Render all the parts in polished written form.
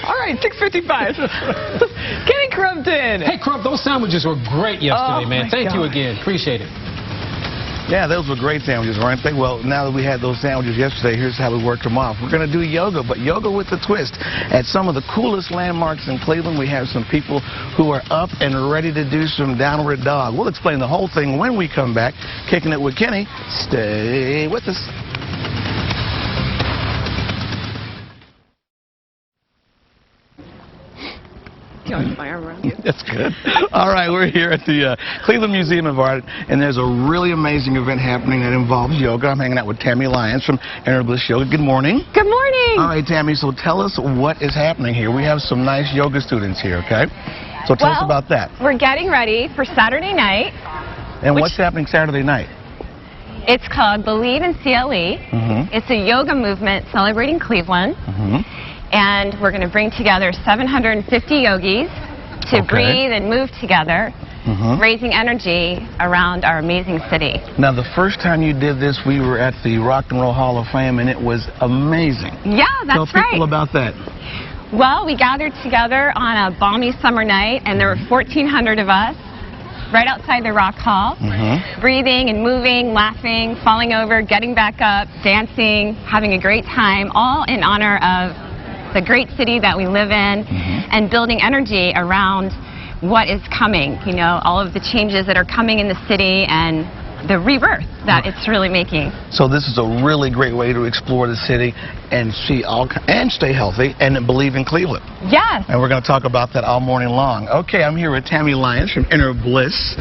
All right, 6:55. Kenny Crumpton. Hey, Crump, those sandwiches were great yesterday, man. Thank you God. again. Appreciate it. Yeah, those were great sandwiches, weren't they? Well, now that we had those sandwiches yesterday, here's how we worked them off. We're going to do yoga, but yoga with a twist. At some of the coolest landmarks in Cleveland, we have some people who are up and ready to do some downward dog. We'll explain the whole thing when we come back. Kicking it with Kenny. Stay with us. My arm around you. That's good. All right, we're here at the Cleveland Museum of Art, and there's a really amazing event happening that involves yoga. I'm hanging out with Tammy Lyons from Bliss Yoga. Good morning. Good morning. All right, Tammy, so tell us what is happening here. We have some nice yoga students here, okay? So tell us about that. We're getting ready for Saturday night. And what's happening Saturday night? It's called Believe in CLE. It's a yoga movement celebrating Cleveland. And we're going to bring together 750 yogis to breathe and move together, raising energy around our amazing city. Now, the first time you did this, we were at the Rock and Roll Hall of Fame, and it was amazing. Yeah, that's right. Tell people about that. Well, we gathered together on a balmy summer night, and there were 1,400 of us right outside the Rock Hall, breathing and moving, laughing, falling over, getting back up, dancing, having a great time, all in honor of the great city that we live in, and building energy around what is coming, you know, all of the changes that are coming in the city and the rebirth that it's really making. So this is a really great way to explore the city and see and stay healthy and believe in Cleveland. Yes. And we're going to talk about that all morning long. Okay, I'm here with Tammy Lyons from Bliss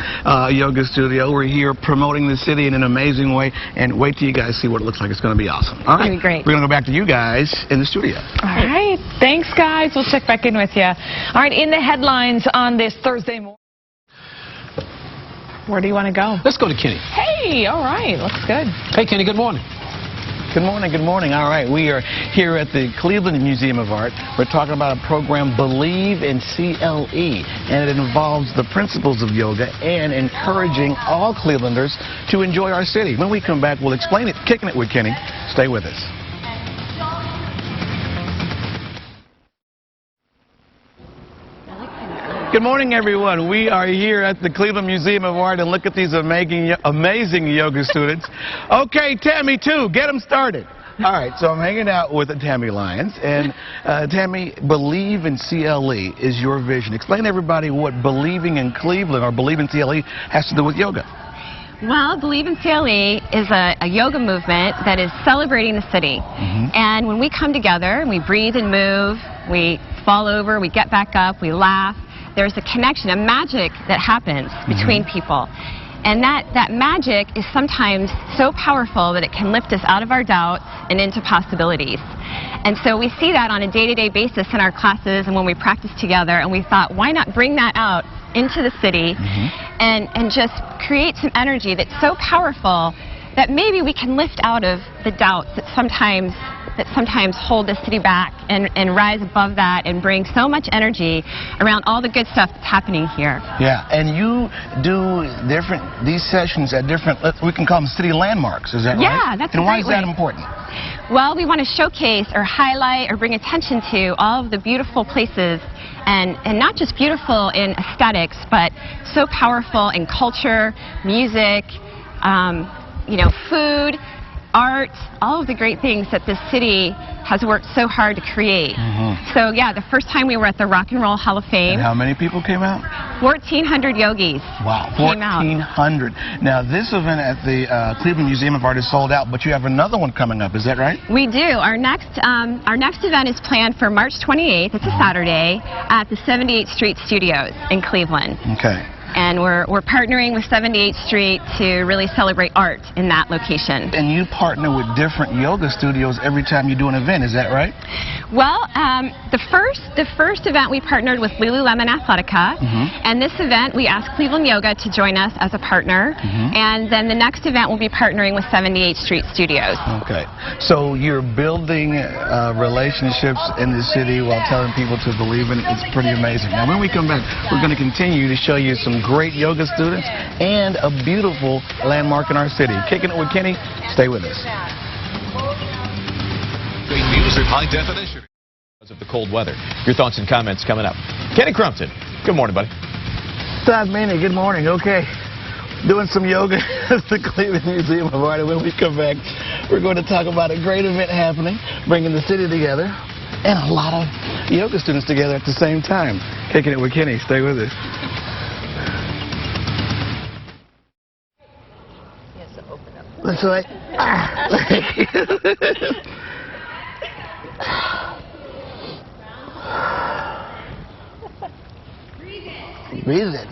Yoga Studio. We're here promoting the city in an amazing way, and wait till you guys see what it looks like. It's going to be awesome. All right, it's going to be great. We're going to go back to you guys in the studio. All right, thanks, guys. We'll check back in with you. All right, in the headlines on this Thursday morning. Where do you want to go? Let's go to Kenny. Hey, all right, looks good. Hey, Kenny, good morning. Good morning, good morning. All right, we are here at the Cleveland Museum of Art. We're talking about a program, Believe in CLE, and it involves the principles of yoga and encouraging all Clevelanders to enjoy our city. When we come back, we'll explain it. Kicking it with Kenny. Stay with us. Good morning, everyone. We are here at the Cleveland Museum of Art, and look at these amazing yoga students. Okay, Tammy, too. Get them started. All right, so I'm hanging out with Tammy Lyons, and Tammy, Believe in CLE is your vision. Explain to everybody what believing in Cleveland or Believe in CLE has to do with yoga. Well, Believe in CLE is a yoga movement that is celebrating the city. And when we come together and we breathe and move, we fall over, we get back up, we laugh, there's a connection, a magic that happens between people. And that magic is sometimes so powerful that it can lift us out of our doubts and into possibilities. And so we see that on a day-to-day basis in our classes and when we practice together, and we thought, why not bring that out into the city and just create some energy that's so powerful that maybe we can lift out of the doubts that sometimes hold the city back and rise above that and bring so much energy around all the good stuff that's happening here. Yeah, and you do these sessions at different, we can call them city landmarks, is that right? Yeah, that's And a why great is that way. important? Well, we want to showcase or highlight or bring attention to all of the beautiful places, and not just beautiful in aesthetics, but so powerful in culture, music, you know, food, art, all of the great things that this city has worked so hard to create. So yeah, the first time we were at the Rock and Roll Hall of Fame. And how many people came out? 1,400 yogis. Wow, came out. 1,400. Now this event at the Cleveland Museum of Art is sold out, but you have another one coming up, is that right? We do. Our next event is planned for March 28th. It's a Saturday at the 78th Street Studios in Cleveland. Okay. And we're partnering with 78th Street to really celebrate art in that location. And you partner with different yoga studios every time you do an event, is that right? Well, the first event we partnered with Lululemon Athletica, and this event we asked Cleveland Yoga to join us as a partner, and then the next event we'll be partnering with 78th Street Studios. Okay, so you're building relationships in the city while telling people to believe in it. It's pretty amazing. Now when we come back, we're going to continue to show you some great yoga students and a beautiful landmark in our city. Kicking it with Kenny. Stay with us. Great news at high definition. Of the cold weather. Your thoughts and comments coming up. Kenny Crumpton, good morning, buddy. Todd Maney, good morning. Okay, doing some yoga at the Cleveland Museum of Art. And when we come back, we're going to talk about a great event happening, bringing the city together, and a lot of yoga students together at the same time. Kicking it with Kenny. Stay with us. That's right. Breathing.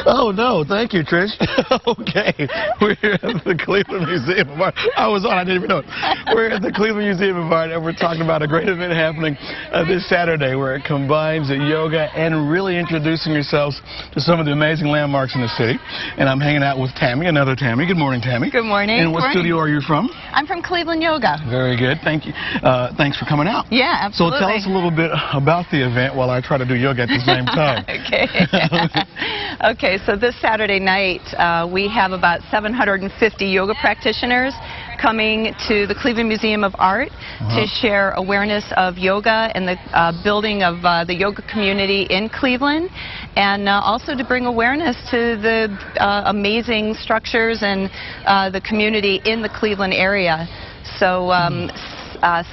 Oh, no. Thank you, Trish. Okay. We're at the Cleveland Museum of Art. I was on. I didn't even know it. We're at the Cleveland Museum of Art, and we're talking about a great event happening this Saturday where it combines yoga and really introducing yourselves to some of the amazing landmarks in the city. And I'm hanging out with Tammy, another Tammy. Good morning, Tammy. Good morning. And what studio are you from? I'm from Cleveland Yoga. Very good. Thank you. Thanks for coming out. Yeah, absolutely. So tell us a little bit about the event while I try to do yoga at the same time. Okay, so this Saturday night we have about 750 yoga practitioners coming to the Cleveland Museum of Art to share awareness of yoga and the building of the yoga community in Cleveland, and also to bring awareness to the amazing structures and the community in the Cleveland area. So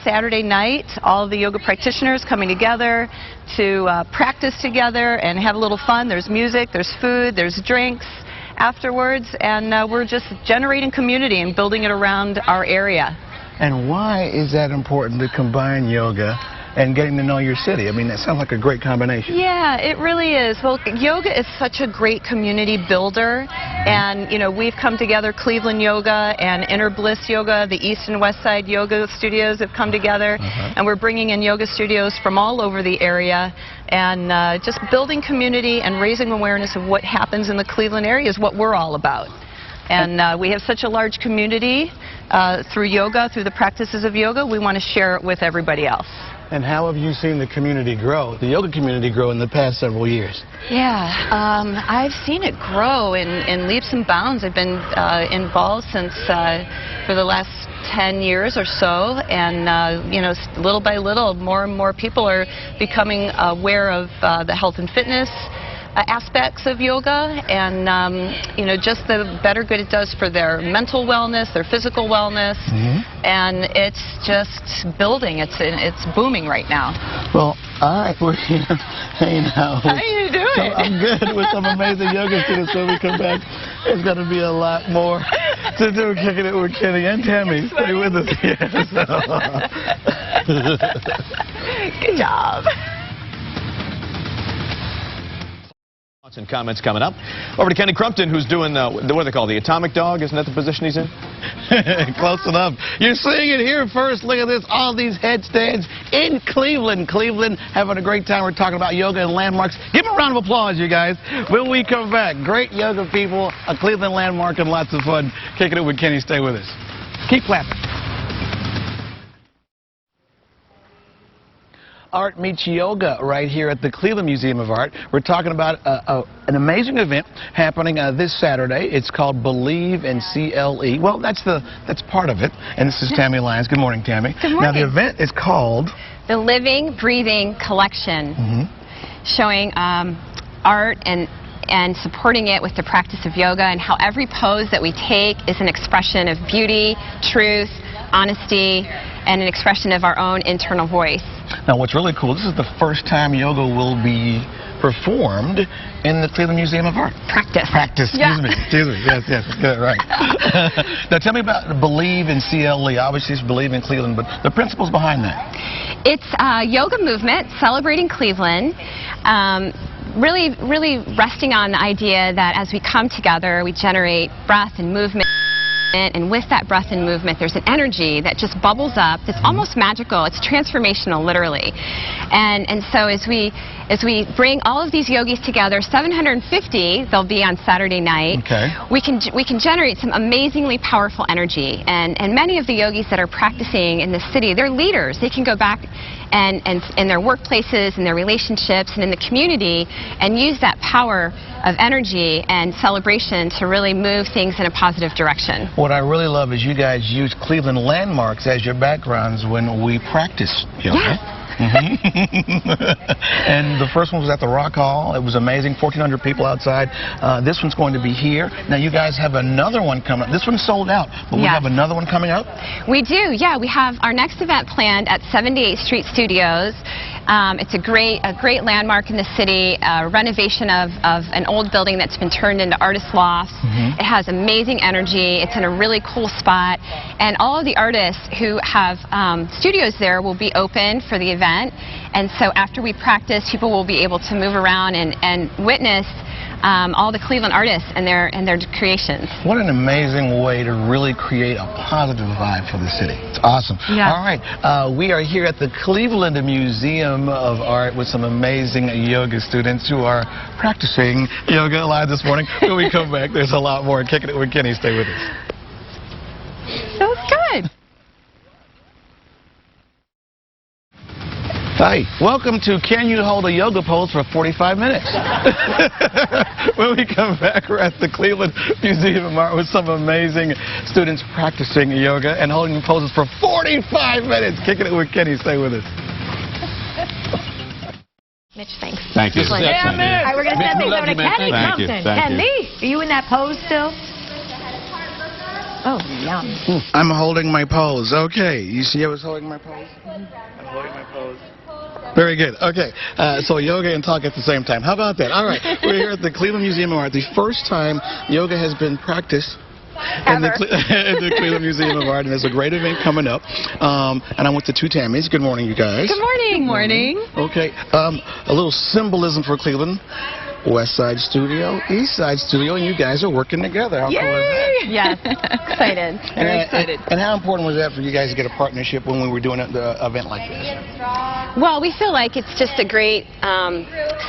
Saturday night, all of the yoga practitioners coming together to practice together and have a little fun. There's music, there's food, there's drinks afterwards, and we're just generating community and building it around our area. And why is that important to combine yoga and getting to know your city? I mean, that sounds like a great combination. Yeah, it really is. Well, yoga is such a great community builder, and you know, we've come together, Cleveland Yoga and Bliss Yoga, the East and West Side yoga studios have come together, and we're bringing in yoga studios from all over the area, and just building community and raising awareness of what happens in the Cleveland area is what we're all about. And we have such a large community through yoga, through the practices of yoga. We want to share it with everybody else. And how have you seen the community grow, the yoga community grow in the past several years? Yeah, I've seen it grow in leaps and bounds. I've been involved since for the last 10 years or so, and you know, little by little, more and more people are becoming aware of the health and fitness aspects of yoga, and you know, just the better good it does for their mental wellness, their physical wellness, and it's just building. It's booming right now. Well, all right, we're here hanging out. How you doing? So I'm good with some amazing yoga students. When we come back, there's going to be a lot more to do. Kicking it with Kenny and Tammy. Stay with us. Good job. And comments coming up. Over to Kenny Crumpton, who's doing what do they call the atomic dog? Isn't that the position he's in? Close enough. You're seeing it here first. Look at this. All these headstands in Cleveland. Cleveland having a great time. We're talking about yoga and landmarks. Give them a round of applause, you guys. When we come back, great yoga people, a Cleveland landmark, and lots of fun. Kicking it with Kenny. Stay with us. Keep clapping. Art meets yoga right here at the Cleveland Museum of Art. We're talking about an amazing event happening this Saturday. It's called Believe in CLE. Well, that's part of it. And this is Tammy Lyons. Good morning, Tammy. Good morning. Now, the event is called The Living, Breathing Collection, showing art and supporting it with the practice of yoga, and how every pose that we take is an expression of beauty, truth, honesty, and an expression of our own internal voice. Now, what's really cool, this is the first time yoga will be performed in the Cleveland Museum of Art. Practice. Excuse me. Yes, get it right. Now, tell me about Believe in CLE. Obviously, it's Believe in Cleveland, but the principles behind that. It's a yoga movement celebrating Cleveland. Really resting on the idea that as we come together, we generate breath and movement. And with that breath and movement, there's an energy that just bubbles up. It's almost magical. It's transformational, literally. And so as we bring all of these yogis together, 750, they'll be on Saturday night. Okay. We can generate some amazingly powerful energy. And many of the yogis that are practicing in the city, they're leaders. They can go back and in their workplaces, in their relationships, and in the community, and use that power of energy and celebration to really move things in a positive direction. What I really love is you guys use Cleveland landmarks as your backgrounds when we practice yoga. Yeah. And the first one was at the Rock Hall. It was amazing, 1,400 people outside. This one's going to be here. Now you guys have another one coming up. This one's sold out, but we have another one coming up? We do, yeah. We have our next event planned at 78th Street Studios. It's a great landmark in the city, a renovation of an old building that's been turned into artist lofts. It has amazing energy. It's in a really cool spot. And all of the artists who have studios there will be open for the event. And so after we practice, people will be able to move around and witness all the Cleveland artists and their creations. What an amazing way to really create a positive vibe for the city. It's awesome. Yeah. All right, we are here at the Cleveland Museum of Art with some amazing yoga students who are practicing yoga live this morning. When we come back, there's a lot more. Kicking it with Kenny. Stay with us. That was good. Hi, welcome to Can You Hold a Yoga Pose for 45 Minutes? When we come back, we're at the Cleveland Museum of Art with some amazing students practicing yoga and holding poses for 45 minutes. Kicking it with Kenny. Stay with us. Mitch, thanks. Thank you. This is excellent, man. All right, we're going to send We these love over to you, man. Kenny Thank you. Crumpton. Thank you. Kenny, are you in that pose still? Oh, yum. I'm holding my pose. Okay, you see I was holding my pose? I'm holding my pose. Very good. Okay, so yoga and talk at the same time. How about that? All right, we're here at the Cleveland Museum of Art. The first time yoga has been practiced in the Cleveland Museum of Art, and there's a great event coming up. And I'm with the two Tammys. Good morning, you guys. Good morning. Morning. Okay, a little symbolism for Cleveland. West Side Studio, East Side Studio, and you guys are working together. How cool is that? Yes, excited. Very excited. And how important was that for you guys to get a partnership when we were doing an event like this? Well, we feel like it's just a great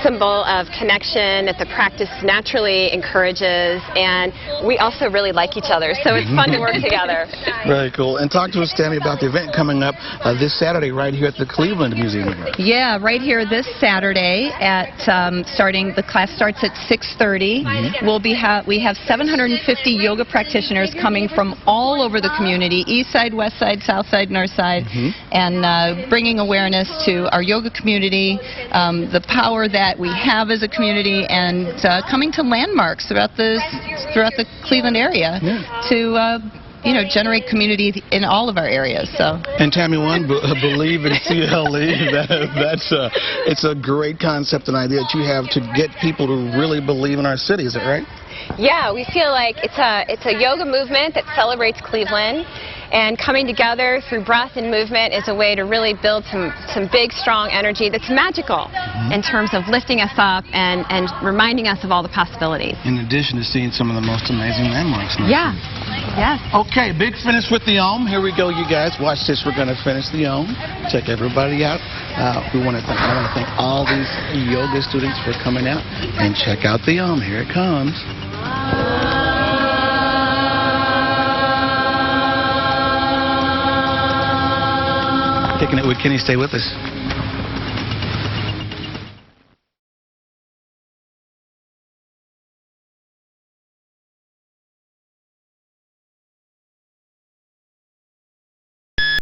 symbol of connection that the practice naturally encourages, and we also really like each other, so it's fun to work together. Very cool. And talk to us, Tammy, about the event coming up this Saturday right here at the Cleveland Museum of Art. Yeah, right here this Saturday at the class starts at 6:30. We have 750 yoga practitioners coming from all over the community, east side, west side, south side, north side, and bringing awareness to our yoga community, the power that we have as a community, and coming to landmarks throughout the Cleveland area to generate community in all of our areas. So. And Tammy, believe in CLE. It's a great concept and idea that you have to get people to really believe in our city. Is that right? Yeah, we feel like it's a yoga movement that celebrates Cleveland, and coming together through breath and movement is a way to really build some big, strong energy that's magical in terms of lifting us up and reminding us of all the possibilities. In addition to seeing some of the most amazing landmarks. Yeah. Yes. Okay, big finish with the Om. Here we go, you guys. Watch this. We're going to finish the Om. Check everybody out. I want to thank all these yoga students for coming out and check out the Om. Here it comes. Kicking it with Kenny. Stay with us.